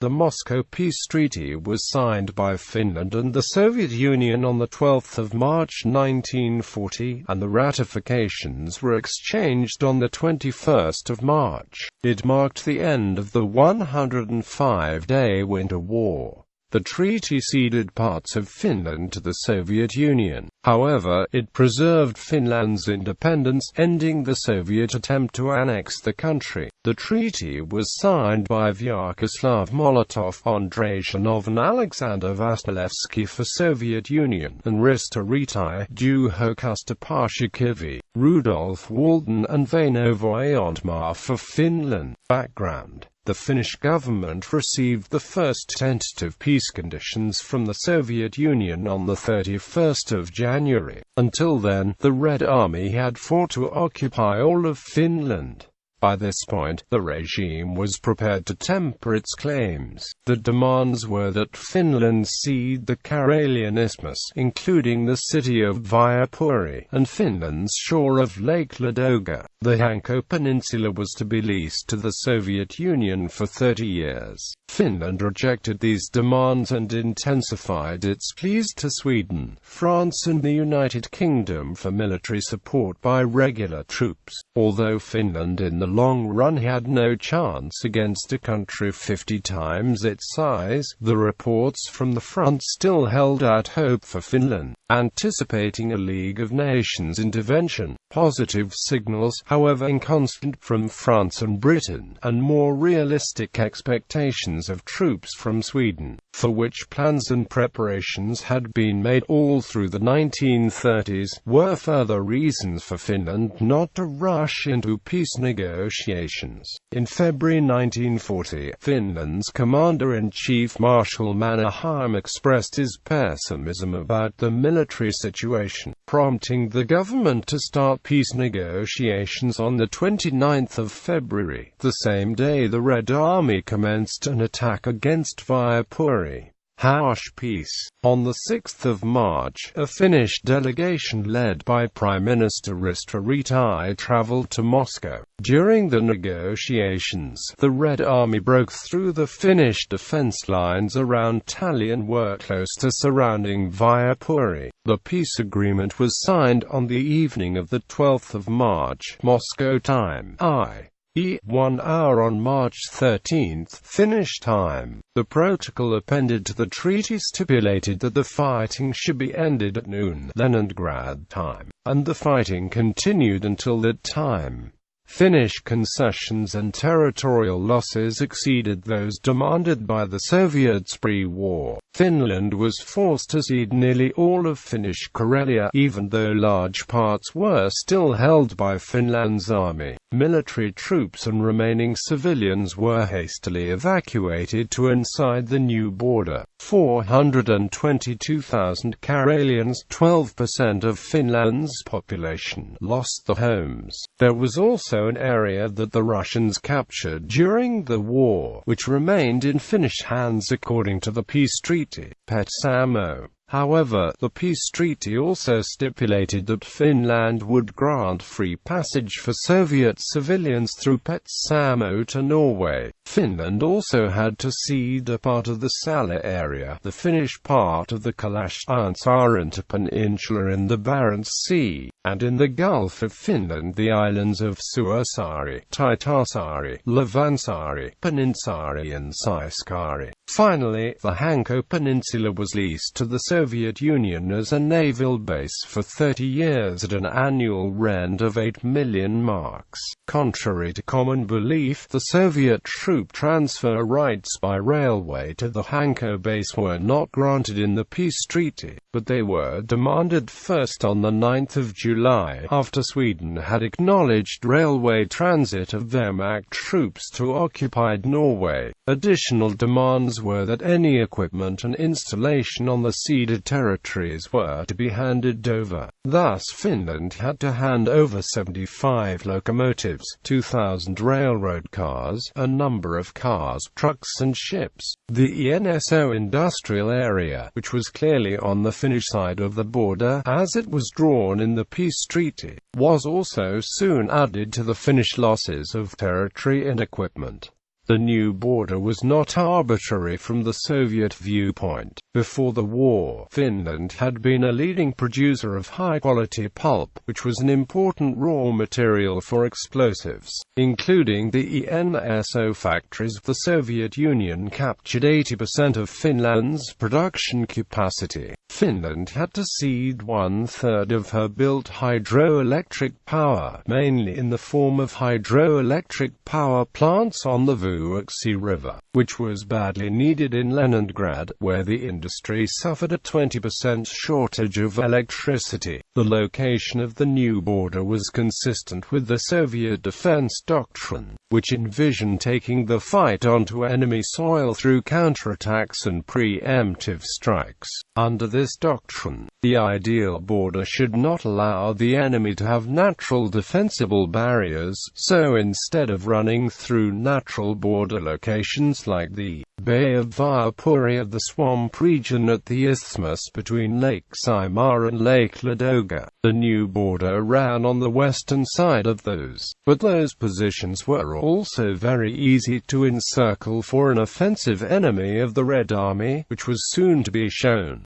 The Moscow Peace Treaty was signed by Finland and the Soviet Union on the 12th of March 1940, and the ratifications were exchanged on the 21st of March. It marked the end of the 105-day Winter War. The treaty ceded parts of Finland to the Soviet Union. However, it preserved Finland's independence, ending the Soviet attempt to annex the country. The treaty was signed by Vyacheslav Molotov, Andrei Zhdanov and Alexander Vassilevsky for Soviet Union, and Risto Ryti, Juho Kustapashikivi, Rudolf Walden and Väinö Jniemenmaa for Finland. Background: the Finnish government received the first tentative peace conditions from the Soviet Union on the 31st of January. Until then, the Red Army had fought to occupy all of Finland. By this point, the regime was prepared to temper its claims. The demands were that Finland cede the Karelian Isthmus, including the city of Viipuri, and Finland's shore of Lake Ladoga. The Hanko Peninsula was to be leased to the Soviet Union for 30 years. Finland rejected these demands and intensified its pleas to Sweden, France and the United Kingdom for military support by regular troops. Although Finland in the long run had no chance against a country 50 times its size, the reports from the front still held out hope for Finland, anticipating a League of Nations intervention. Positive signals, however, inconstant from France and Britain, and more realistic expectations of troops from Sweden, for which plans and preparations had been made all through the 1930s, were further reasons for Finland not to rush into peace negotiations. In February 1940, Finland's Commander-in-Chief Marshal Mannerheim expressed his pessimism about the military situation, prompting the government to start peace negotiations on the 29th of February, the same day the Red Army commenced an attack against Viipuri. Harsh peace. On the 6th of March, a Finnish delegation led by Prime Minister Risto Ryti traveled to Moscow. During the negotiations, the Red Army broke through the Finnish defense lines around Tallinn and were close to surrounding Viipuri. The peace agreement was signed on the evening of the 12th of March, Moscow time, i.e. 1 hour on March 13, Finnish time. The protocol appended to the treaty stipulated that the fighting should be ended at noon, Leningrad time, and the fighting continued until that time. Finnish concessions and territorial losses exceeded those demanded by the Soviets pre-war. Finland was forced to cede nearly all of Finnish Karelia, even though large parts were still held by Finland's army. Military troops and remaining civilians were hastily evacuated to inside the new border. 422,000 Karelians, 12% of Finland's population, lost their homes. There was also an area that the Russians captured during the war, which remained in Finnish hands according to the peace treaty, Petsamo. However, the peace treaty also stipulated that Finland would grant free passage for Soviet civilians through Petsamo to Norway. Finland also had to cede a part of the Salla area, the Finnish part of the Kalasha-Saarento Peninsula in the Barents Sea, and in the Gulf of Finland the islands of Suosaari, Taitasaari, Levansaari, Peninsari and Saiskari. Finally, the Hanko Peninsula was leased to the Soviet Union as a naval base for 30 years at an annual rent of 8 million marks. Contrary to common belief, the Soviet troop transfer rights by railway to the Hanko base were not granted in the peace treaty, but they were demanded first on the 9th of July, after Sweden had acknowledged railway transit of Wehrmacht troops to occupied Norway. Additional demands were that any equipment and installation on the ceded territories were to be handed over. Thus Finland had to hand over 75 locomotives, 2,000 railroad cars, a number of cars, trucks and ships. The ENSO industrial area, which was clearly on the Finnish side of the border, as it was drawn in the peace treaty, was also soon added to the Finnish losses of territory and equipment. The new border was not arbitrary from the Soviet viewpoint. Before the war, Finland had been a leading producer of high-quality pulp, which was an important raw material for explosives, including the ENSO factories. The Soviet Union captured 80% of Finland's production capacity. Finland had to cede one-third of her built hydroelectric power, mainly in the form of hydroelectric power plants on the Vuoksi River, which was badly needed in Leningrad, where the industry suffered a 20% shortage of electricity. The location of the new border was consistent with the Soviet defense doctrine, which envisioned taking the fight onto enemy soil through counterattacks and preemptive strikes. Under this doctrine, the ideal border should not allow the enemy to have natural defensible barriers, so instead of running through natural border locations like the Bay of Viapuri of the swamp region at the isthmus between Lake Saimaa and Lake Ladoga, the new border ran on the western side of those. But those positions were also very easy to encircle for an offensive enemy of the Red Army, which was soon to be shown.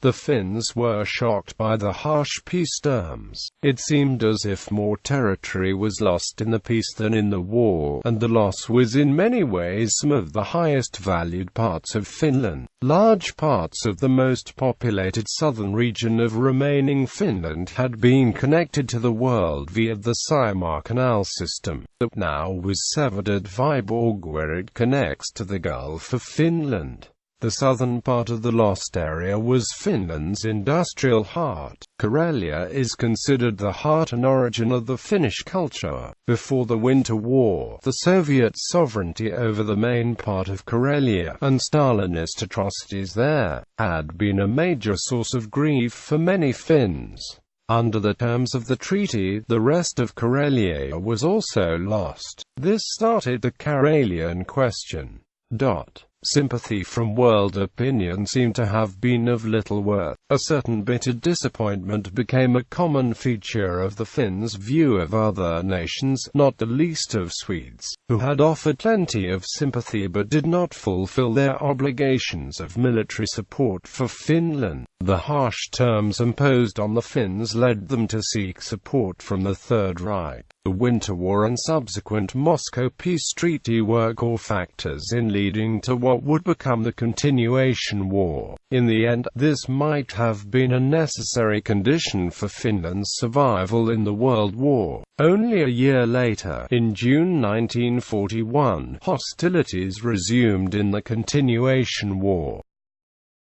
The Finns were shocked by the harsh peace terms. It seemed as if more territory was lost in the peace than in the war, and the loss was in many ways some of the highest valued parts of Finland. Large parts of the most populated southern region of remaining Finland had been connected to the world via the Saimaa Canal system, that now was severed at Viborg, where it connects to the Gulf of Finland. The southern part of the lost area was Finland's industrial heart. Karelia is considered the heart and origin of the Finnish culture. Before the Winter War, the Soviet sovereignty over the main part of Karelia, and Stalinist atrocities there, had been a major source of grief for many Finns. Under the terms of the treaty, the rest of Karelia was also lost. This started the Karelian question. Sympathy from world opinion seemed to have been of little worth. A certain bitter disappointment became a common feature of the Finns' view of other nations, not the least of Swedes, who had offered plenty of sympathy but did not fulfill their obligations of military support for Finland. The harsh terms imposed on the Finns led them to seek support from the Third Reich. The Winter War and subsequent Moscow Peace Treaty were core factors in leading to what would become the Continuation War. In the end, this might have been a necessary condition for Finland's survival in the World War. Only a year later, in June 1941, hostilities resumed in the Continuation War.